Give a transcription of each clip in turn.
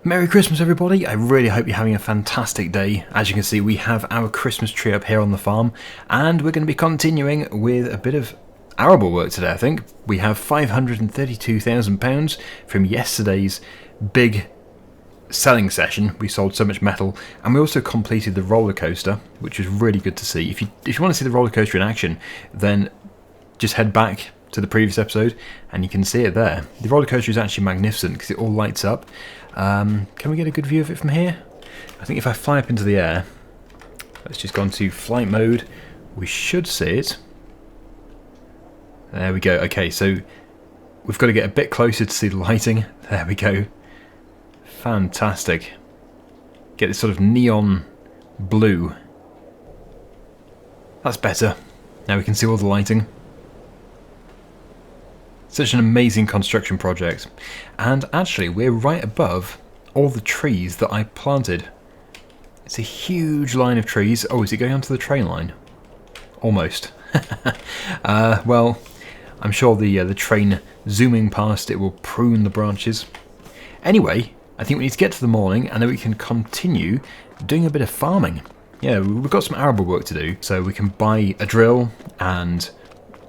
Merry Christmas everybody, I really hope you're having a fantastic day. As you can see, we have our Christmas tree up here on the farm, and we're going to be continuing with a bit of arable work today, I think. We have £532,000 from yesterday's big selling session. We sold so much metal, and we also completed the roller coaster, which was really good to see. If you want to see the roller coaster in action, then just head back to the previous episode and you can see it there. The roller coaster is actually magnificent because it all lights up. Can we get a good view of it from here? I think if I fly up into the air, let's just go into flight mode, we should see it. There we go. Okay, so we've got to get a bit closer to see the lighting. There we go. Fantastic. Get this sort of neon blue. That's better. Now we can see all the lighting. Such an amazing construction project. And actually, we're right above all the trees that I planted. It's a huge line of trees. Oh, is it going onto the train line? Almost. Well, I'm sure the train zooming past it will prune the branches. Anyway, I think we need to get to the morning and then we can continue doing a bit of farming. Yeah, we've got some arable work to do, so we can buy a drill and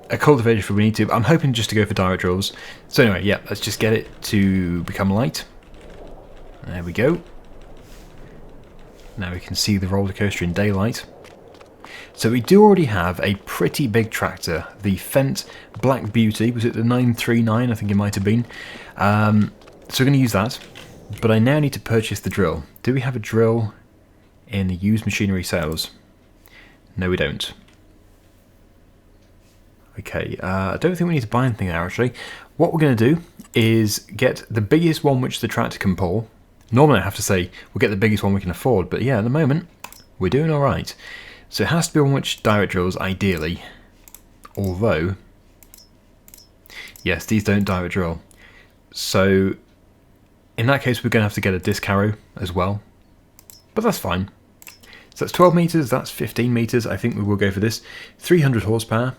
a cultivator if we need to. I'm hoping just to go for direct drills. So anyway, yeah, let's just get it to become light. There we go. Now we can see the roller coaster in daylight. So we do already have a pretty big tractor, the Fendt Black Beauty. Was it the 939? I think it might have been. So we're going to use that. But I now need to purchase the drill. Do we have a drill in the used machinery sales? No, we don't. Okay, I don't think we need to buy anything there actually. What we're going to do is get the biggest one which the tractor can pull. Normally I have to say we'll get the biggest one we can afford, but yeah, at the moment we're doing alright. So it has to be one which direct drills ideally. Although, yes, these don't direct drill. So in that case we're going to have to get a disc harrow as well. But that's fine. So that's 12 metres, that's 15 metres. I think we will go for this. 300 horsepower.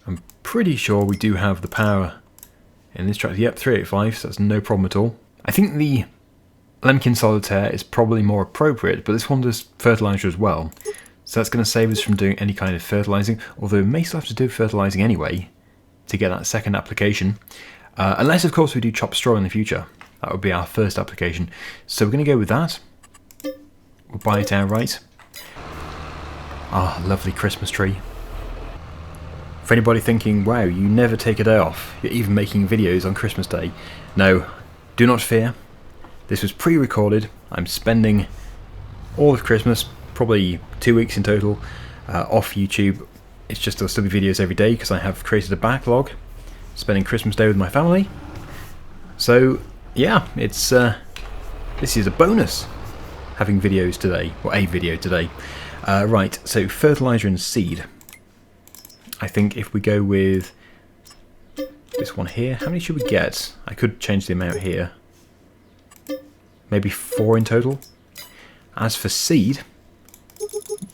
I'm pretty sure we do have the power in this tractor. Yep, 385, so that's no problem at all. I think the Lemkin Solitaire is probably more appropriate, but this one does fertiliser as well. So that's going to save us from doing any kind of fertilising, although we may still have to do fertilising anyway to get that second application. Unless, of course, we do chop straw in the future. That would be our first application. So we're going to go with that. We'll buy it outright. Ah, lovely Christmas tree. For anybody thinking, wow, you never take a day off, you're even making videos on Christmas Day. No, do not fear. This was pre-recorded. I'm spending all of Christmas, probably 2 weeks in total, off YouTube. It's just there'll still be videos every day because I have created a backlog, spending Christmas Day with my family. So, yeah, it's this is a bonus, having videos today, or a video today. Right, so fertiliser and seed. I think if we go with this one here, how many should we get? I could change the amount here. Maybe 4 in total. As for seed,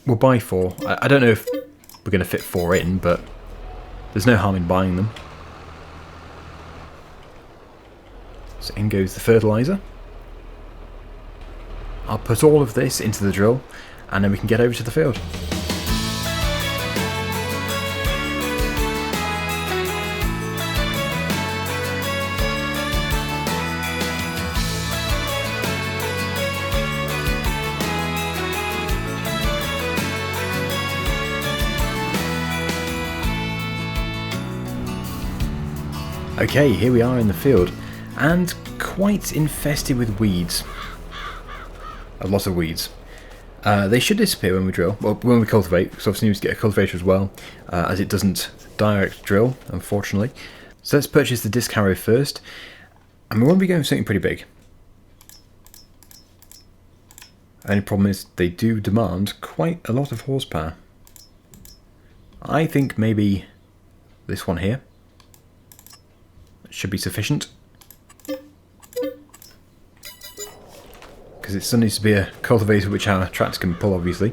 we'll buy 4. I don't know if we're going to fit 4 in, but there's no harm in buying them. So in goes the fertiliser. I'll put all of this into the drill, and then we can get over to the field. Okay, here we are in the field, and quite infested with weeds. A lot of weeds. They should disappear when we drill, well, when we cultivate, because obviously we need to get a cultivator as well, as it doesn't direct drill, unfortunately. So let's purchase the disc harrow first, and we want to be going for something pretty big. Only problem is they do demand quite a lot of horsepower. I think maybe this one here should be sufficient, because it still needs to be a cultivator which our tractor can pull, obviously.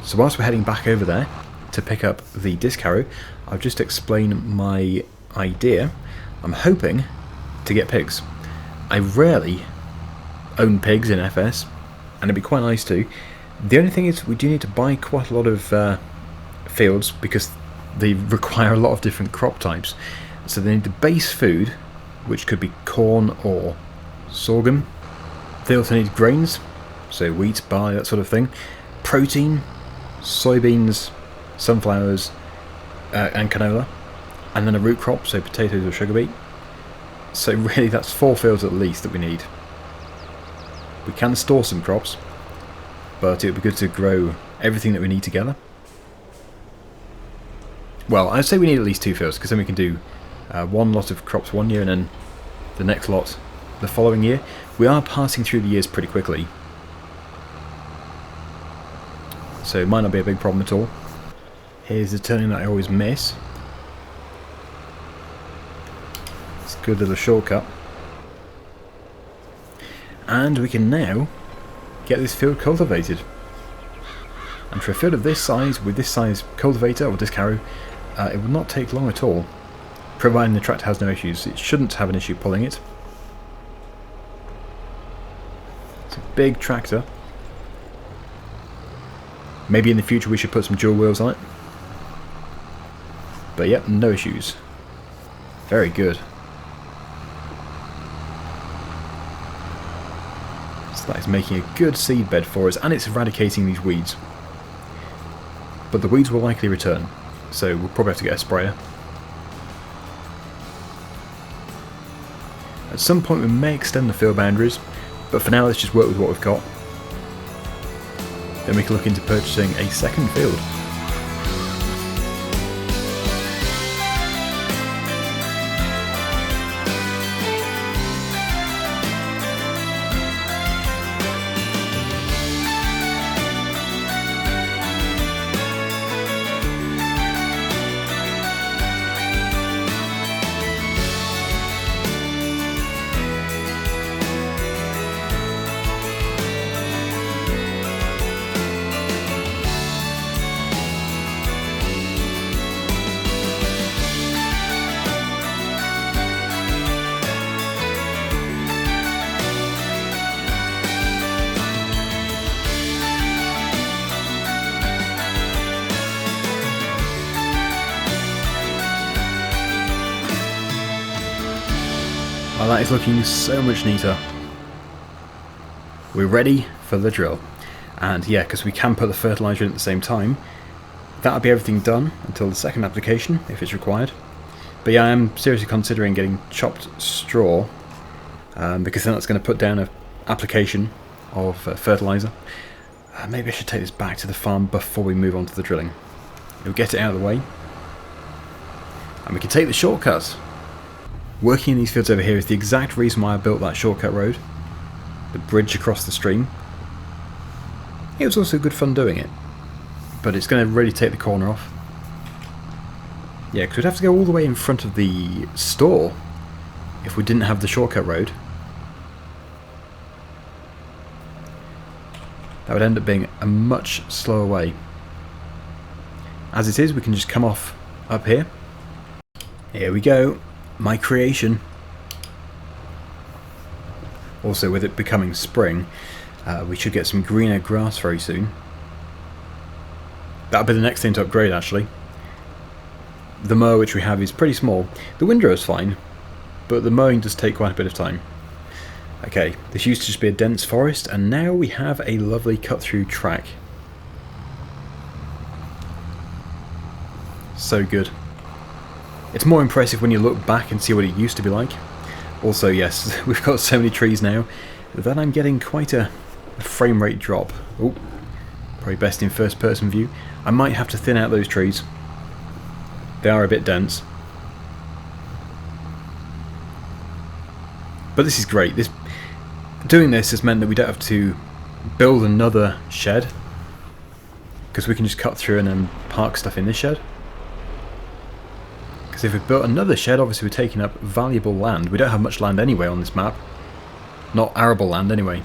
So whilst we're heading back over there to pick up the disc harrow, I'll just explain my idea. I'm hoping to get pigs. I rarely own pigs in FS, and it'd be quite nice too. The only thing is we do need to buy quite a lot of fields because they require a lot of different crop types. So they need the base food, which could be corn or sorghum. They also need grains, so wheat, barley, that sort of thing. Protein, soybeans, sunflowers, and canola. And then a root crop, so potatoes or sugar beet. So really that's 4 fields at least that we need. We can store some crops, but it would be good to grow everything that we need together. Well, I'd say we need at least 2 fields, because then we can do one lot of crops one year and then the next lot the following year. We are passing through the years pretty quickly, so it might not be a big problem at all. Here's the turning that I always miss. It's a good little shortcut. And we can now get this field cultivated. And for a field of this size, with this size cultivator or disc harrow, it will not take long at all, providing the tractor has no issues. It shouldn't have an issue pulling it. It's a big tractor. Maybe in the future we should put some dual wheels on it. But yep, no issues. Very good. So that is making a good seed bed for us, and it's eradicating these weeds. But the weeds will likely return, so we'll probably have to get a sprayer. At some point we may extend the field boundaries, but for now let's just work with what we've got. Then we can look into purchasing a second field. Well, that is looking so much neater. We're ready for the drill. And yeah, because we can put the fertiliser in at the same time, that'll be everything done until the second application, if it's required. But yeah, I am seriously considering getting chopped straw, because then that's going to put down an application of fertiliser. Maybe I should take this back to the farm before we move on to the drilling. It'll get it out of the way, and we can take the shortcut. Working in these fields over here is the exact reason why I built that shortcut road, the bridge across the stream. It was also good fun doing it, but it's going to really take the corner off. Yeah, because we'd have to go all the way in front of the store if we didn't have the shortcut road. That would end up being a much slower way. As it is, we can just come off up here. Here we go. My creation. Also, with it becoming spring, we should get some greener grass very soon. That'll be the next thing to upgrade, actually. The mower which we have is pretty small. The windrow is fine, but the mowing does take quite a bit of time. Okay, this used to just be a dense forest, and now we have a lovely cut-through track. So good. It's more impressive when you look back and see what it used to be like. Also, yes, we've got so many trees now that I'm getting quite a frame rate drop. Oh, probably best in first person view. I might have to thin out those trees. They are a bit dense. But this is great. Doing this has meant that we don't have to build another shed, because we can just cut through and then park stuff in this shed. Because if we built another shed, obviously we're taking up valuable land. We don't have much land anyway on this map. Not arable land anyway.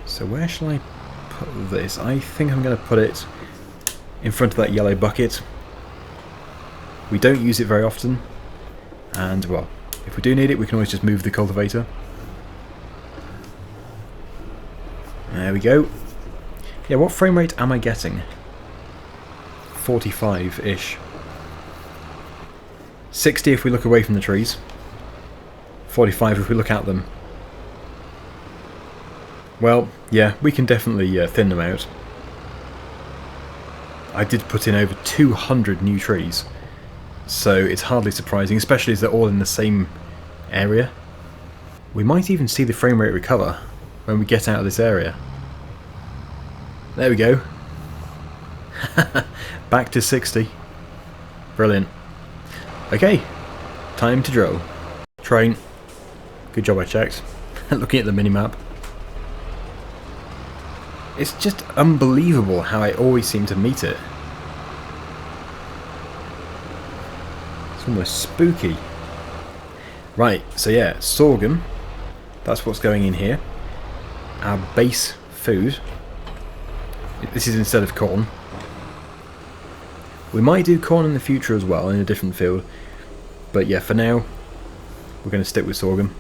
So where shall I put this? I think I'm going to put it in front of that yellow bucket. We don't use it very often. And, well, if we do need it, we can always just move the cultivator. There we go. Yeah, what frame rate am I getting? 45-ish. 60 if we look away from the trees. 45 if we look at them. Well, yeah, we can definitely thin them out. I did put in over 200 new trees, so it's hardly surprising, especially as they're all in the same area. We might even see the frame rate recover when we get out of this area. There we go. Back to 60. Brilliant. Okay, time to drill. Train. Good job I checked. Looking at the minimap. It's just unbelievable how I always seem to meet it. It's almost spooky. Right, so yeah, sorghum. That's what's going in here. Our base food. This is instead of corn. We might do corn in the future as well, in a different field. But yeah, for now, we're going to stick with sorghum.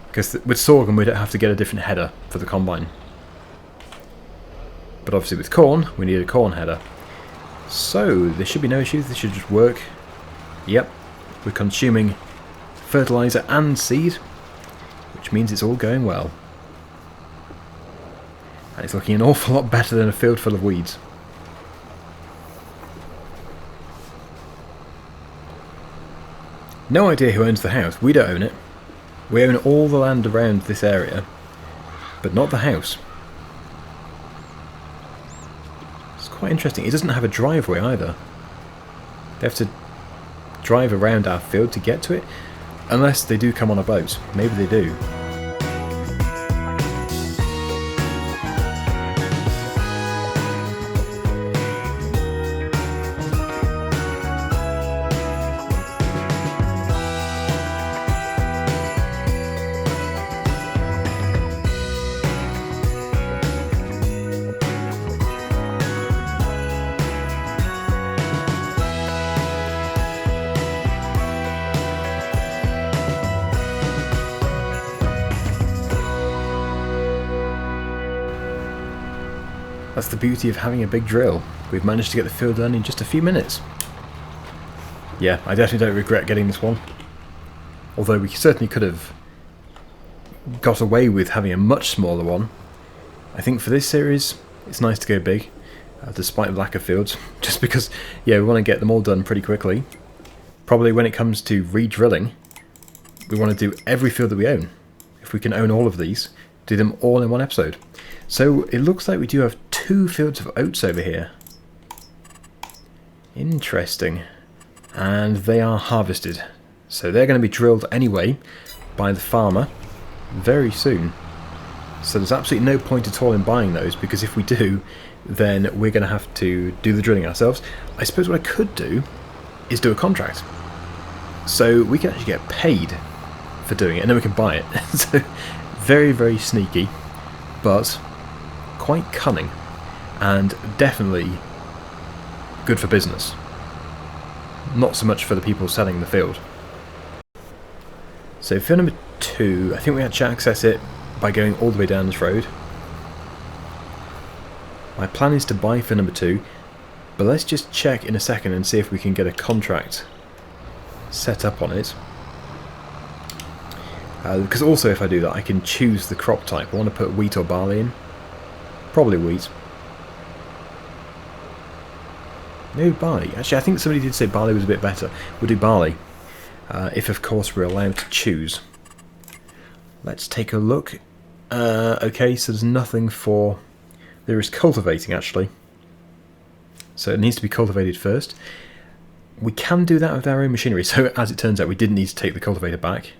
Because with sorghum we don't have to get a different header for the combine. But obviously with corn, we need a corn header. So, there should be no issues, this should just work. Yep, we're consuming fertilizer and seed, which means it's all going well. And it's looking an awful lot better than a field full of weeds. No idea who owns the house. We don't own it. We own all the land around this area, but not the house. It's quite interesting. It doesn't have a driveway either. They have to drive around our field to get to it, unless they do come on a boat. Maybe they do. That's the beauty of having a big drill. We've managed to get the field done in just a few minutes. Yeah, I definitely don't regret getting this one. Although we certainly could have got away with having a much smaller one. I think for this series, it's nice to go big, despite the lack of fields. Just because, yeah, we want to get them all done pretty quickly. Probably when it comes to re-drilling, we want to do every field that we own. If we can own all of these, do them all in one episode. So it looks like we do have 2 fields of oats over here. Interesting. And they are harvested. So they're going to be drilled anyway by the farmer very soon. So there's absolutely no point at all in buying those, because if we do, then we're going to have to do the drilling ourselves. I suppose what I could do is do a contract. So we can actually get paid for doing it, and then we can buy it. So very, very sneaky, but quite cunning, and definitely good for business. Not so much for the people selling the field. So field number 2, I think we had to access it by going all the way down this road. My plan is to buy field number 2, but let's just check in a second and see if we can get a contract set up on it. Because also if I do that, I can choose the crop type. I want to put wheat or barley in. Probably wheat. No, barley. Actually, I think somebody did say barley was a bit better. We'll do barley. If, of course, we're allowed to choose. Let's take a look. Okay, so there's nothing for... There is cultivating, actually. So it needs to be cultivated first. We can do that with our own machinery. So, as it turns out, we didn't need to take the cultivator back.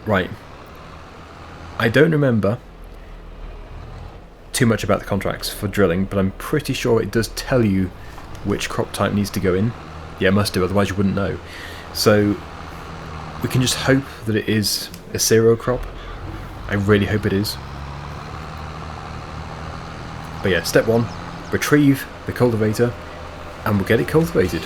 Right. I don't remember too much about the contracts for drilling, but I'm pretty sure it does tell you which crop type needs to go in. Yeah, it must do, otherwise you wouldn't know. So we can just hope that it is a cereal crop. I really hope it is. But yeah, step 1, retrieve the cultivator, and we'll get it cultivated.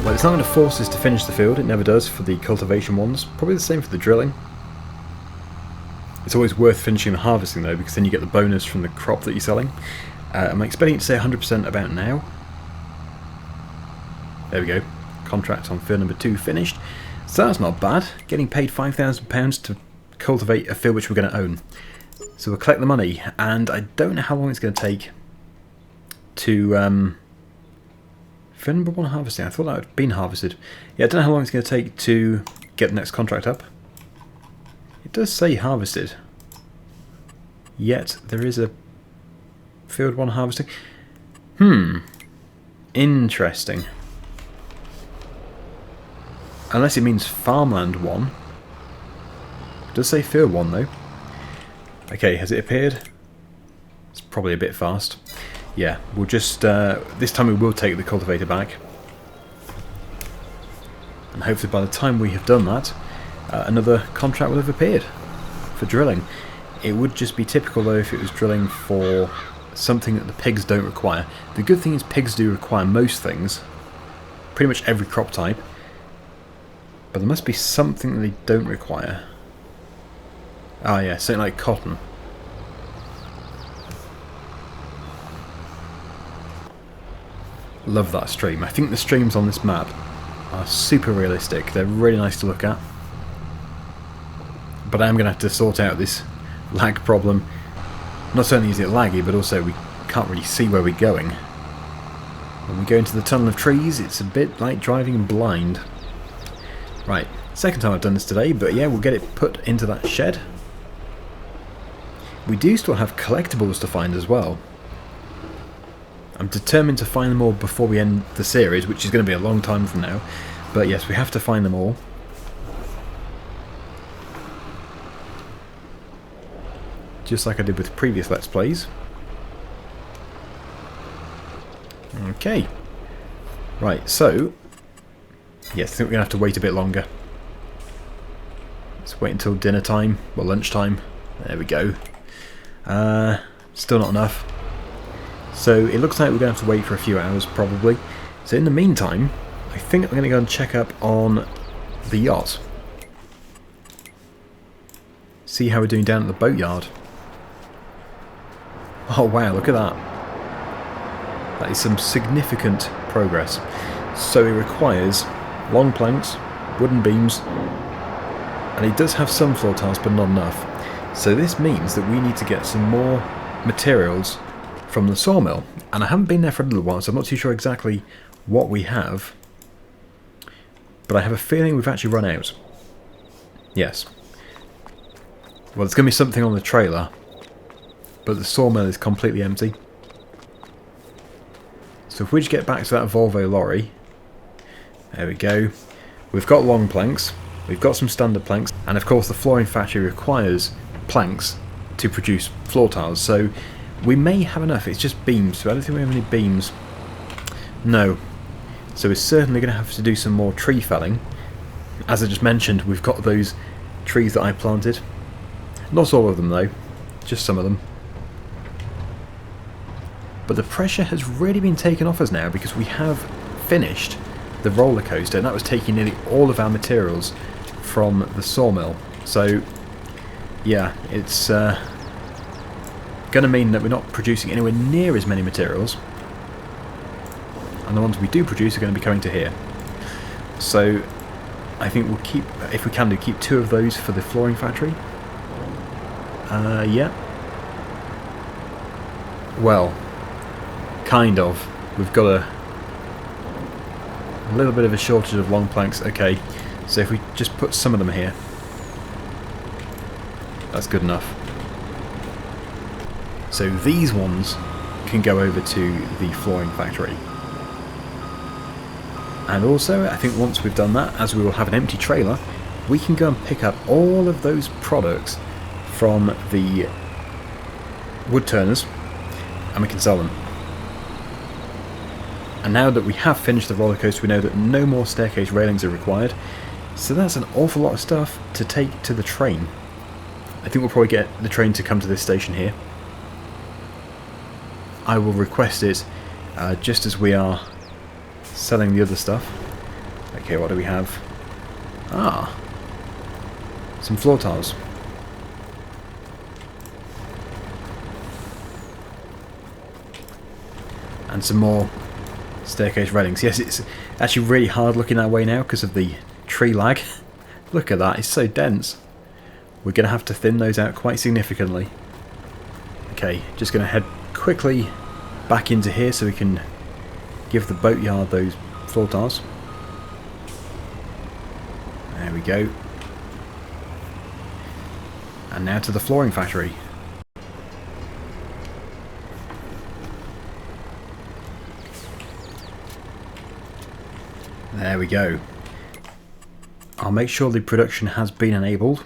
Well, it's not going to force us to finish the field, it never does for the cultivation ones. Probably the same for the drilling. It's always worth finishing the harvesting though, because then you get the bonus from the crop that you're selling. I'm expecting it to say 100% about now. There we go. Contract on field number 2 finished. So that's not bad. Getting paid £5,000 to cultivate a field which we're going to own. So we'll collect the money, and I don't know how long it's going to take to field number 1 harvesting. I thought that had been harvested. Yeah, I don't know how long it's going to take to get the next contract up. It does say harvested. Yet there is a field 1 harvesting. Interesting. Unless it means farmland 1. It does say field 1 though. Okay, has it appeared? It's probably a bit fast. Yeah, we'll just... this time we will take the cultivator back. And hopefully by the time we have done that, another contract will have appeared for drilling. It would just be typical though if it was drilling for something that the pigs don't require. The good thing is pigs do require most things. Pretty much every crop type. But there must be something that they don't require. Ah yeah, something like cotton. Love that stream. I think the streams on this map are super realistic. They're really nice to look at. But I am going to have to sort out this lag problem. Not only is it laggy, but also we can't really see where we're going. When we go into the tunnel of trees, it's a bit like driving blind. Right, second time I've done this today, but yeah, we'll get it put into that shed. We do still have collectibles to find as well. I'm determined to find them all before we end the series, which is going to be a long time from now. But yes, we have to find them all. Just like I did with previous Let's Plays. Okay. Right, so... yes, I think we're going to have to wait a bit longer. Let's wait until dinner time, or lunchtime. There we go. Still not enough. So it looks like we're going to have to wait for a few hours, probably. So in the meantime, I think I'm going to go and check up on the yacht. See how we're doing down at the boatyard. Oh wow, look at that. That is some significant progress. So it requires long planks, wooden beams, and it does have some floor tiles but not enough. So this means that we need to get some more materials from the sawmill. And I haven't been there for a little while, so I'm not too sure exactly what we have. But I have a feeling we've actually run out. Yes. Well, there's going to be something on the trailer, but the sawmill is completely empty. So if we just get back to that Volvo lorry, there we go. We've got long planks, we've got some standard planks, and of course the flooring factory requires planks to produce floor tiles, so we may have enough. It's just beams, so I don't think we have any beams. No. So we're certainly going to have to do some more tree felling. As I just mentioned, we've got those trees that I planted. Not all of them though, just some of them. But the pressure has really been taken off us now because we have finished the roller coaster, and that was taking nearly all of our materials from the sawmill. So yeah, it's going to mean that we're not producing anywhere near as many materials, and the ones we do produce are going to be coming to here. So I think we'll keep, if we can do, keep 2 of those for the flooring factory. Yeah. Well, kind of. We've got a little bit of a shortage of long planks. Okay, so if we just put some of them here, that's good enough. So these ones can go over to the flooring factory. And also, I think once we've done that, as we will have an empty trailer, we can go and pick up all of those products from the wood turners, and we can sell them. And now that we have finished the roller coaster, we know that no more staircase railings are required, so that's an awful lot of stuff to take to the train. I think we'll probably get the train to come to this station here. I will request it just as we are selling the other stuff. Okay, what do we have? Ah, some floor tiles. And some more staircase railings. Yes, it's actually really hard looking that way now because of the tree lag. Look at that, it's so dense. We're going to have to thin those out quite significantly. Okay, just going to head quickly back into here so we can give the boatyard those floor tiles. There we go. And now to the flooring factory. There we go. I'll make sure the production has been enabled.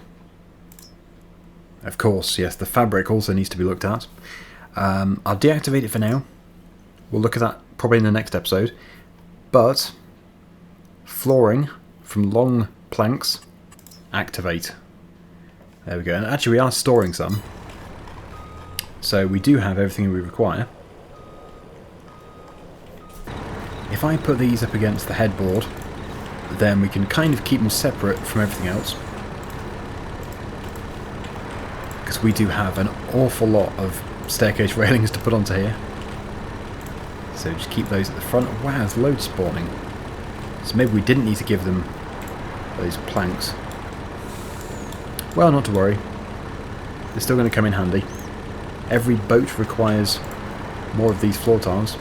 Of course, yes, the fabric also needs to be looked at. I'll deactivate it for now. We'll look at that probably in the next episode. But flooring from long planks, activate. There we go. And actually we are storing some. So we do have everything we require. If I put these up against the headboard, then we can kind of keep them separate from everything else. Because we do have an awful lot of staircase railings to put onto here. So just keep those at the front. Wow, there's loads spawning. So maybe we didn't need to give them those planks. Well, not to worry. They're still going to come in handy. Every boat requires more of these floor tiles.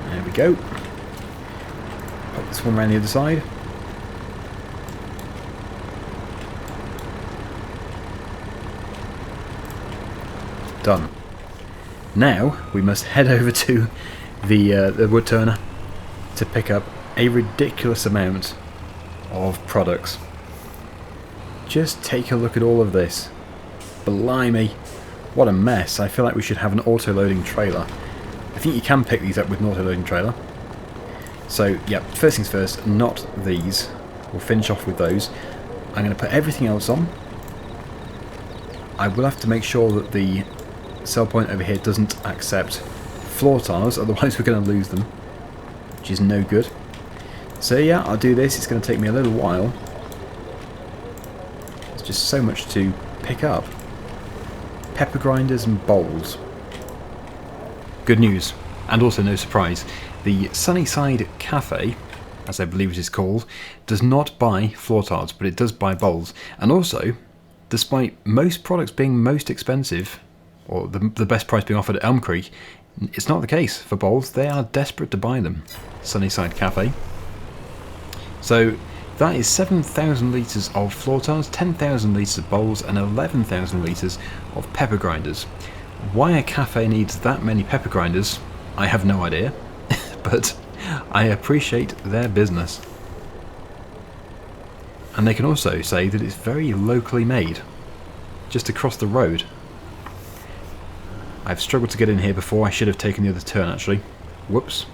There we go. Pop this one around the other side. Done. Now we must head over to the wood turner to pick up a ridiculous amount of products. Just take a look at all of this. Blimey, what a mess. I feel like we should have an auto-loading trailer. I think you can pick these up with an auto-loading trailer. So, yeah, first things first, not these. We'll finish off with those. I'm going to put everything else on. I will have to make sure that the sell point over here doesn't accept floor tiles, otherwise we're going to lose them, which is no good. So yeah, I'll do this. It's going to take me a little while. There's just so much to pick up. Pepper grinders and bowls. Good news, and also no surprise, the Sunnyside Cafe, as I believe it is called, does not buy floor tiles, but it does buy bowls. And also, despite most products being most expensive, or the best price being offered at Elm Creek, it's not the case for bowls. They are desperate to buy them. Sunnyside Cafe. So that is 7,000 litres of floor tiles, 10,000 litres of bowls, and 11,000 litres of pepper grinders. Why a cafe needs that many pepper grinders, I have no idea, but I appreciate their business. And they can also say that it's very locally made, just across the road. I've struggled to get in here before. I should have taken the other turn actually. Whoops.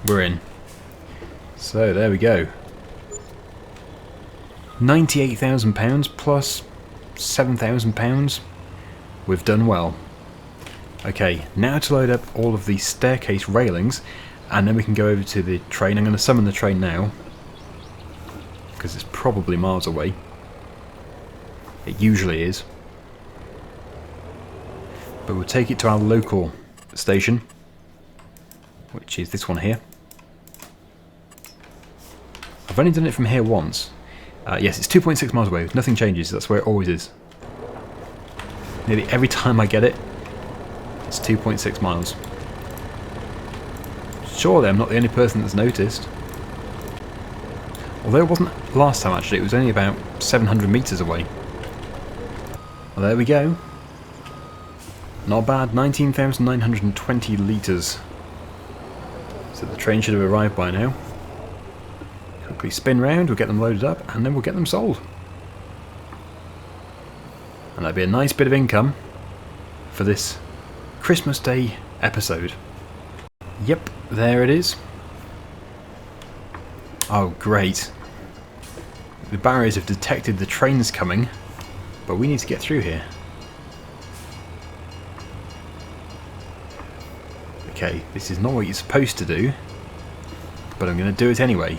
We're in. So there we go. £98,000 plus £7,000. We've done well. Okay, now to load up all of the staircase railings, and then we can go over to the train. I'm going to summon the train now, because it's probably miles away. It usually is. But we'll take it to our local station, which is this one here. I've only done it from here once. Yes, it's 2.6 miles away. Nothing changes. That's where it always is. Nearly every time I get it, it's 2.6 miles. Surely I'm not the only person that's noticed. Although it wasn't last time actually, it was only about 700 metres away. Well, there we go. Not bad, 19,920 litres. So the train should have arrived by now. Quickly spin round, we'll get them loaded up, and then we'll get them sold. And that'd be a nice bit of income for this Christmas Day episode. Yep, there it is. Oh, great. The barriers have detected the trains coming, but we need to get through here. Okay, this is not what you're supposed to do, but I'm going to do it anyway.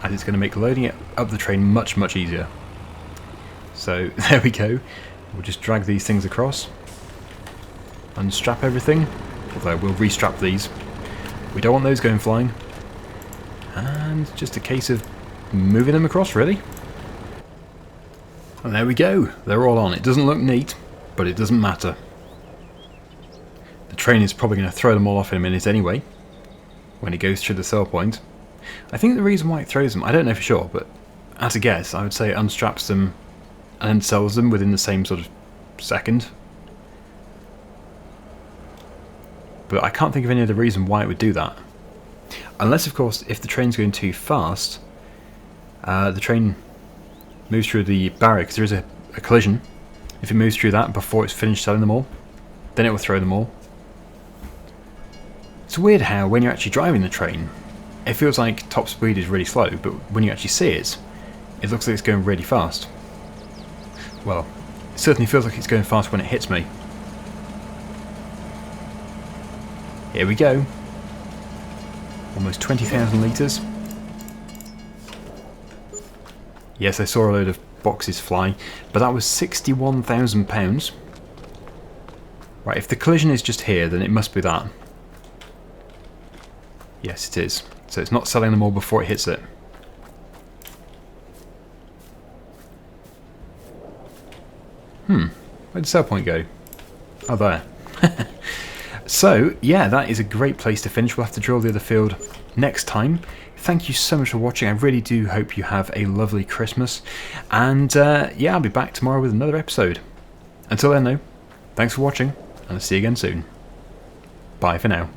And it's going to make loading it up the train much, much easier. So, there we go. We'll just drag these things across. Unstrap everything. Although we'll restrap these. We don't want those going flying. And just a case of moving them across, really. And there we go. They're all on. It doesn't look neat, but it doesn't matter. The train is probably going to throw them all off in a minute anyway, when it goes through the sell point. I think the reason why it throws them, I don't know for sure, but at a guess, I would say it unstraps them and then sells them within the same sort of second. But I can't think of any other reason why it would do that. Unless, of course, if the train's going too fast, the train moves through the barrier, because there is a collision. If it moves through that before it's finished selling them all, then it will throw them all. It's weird how, when you're actually driving the train, it feels like top speed is really slow, but when you actually see it, it looks like it's going really fast. Well, it certainly feels like it's going fast when it hits me. Here we go. Almost 20,000 litres. Yes, I saw a load of boxes fly, but that was £61,000. Right, if the collision is just here, then it must be that. Yes, it is. So it's not selling them all before it hits it. Where'd the sell point go? Oh, there. So, yeah, that is a great place to finish. We'll have to drill the other field next time. Thank you so much for watching. I really do hope you have a lovely Christmas. And, yeah, I'll be back tomorrow with another episode. Until then, though, thanks for watching, and I'll see you again soon. Bye for now.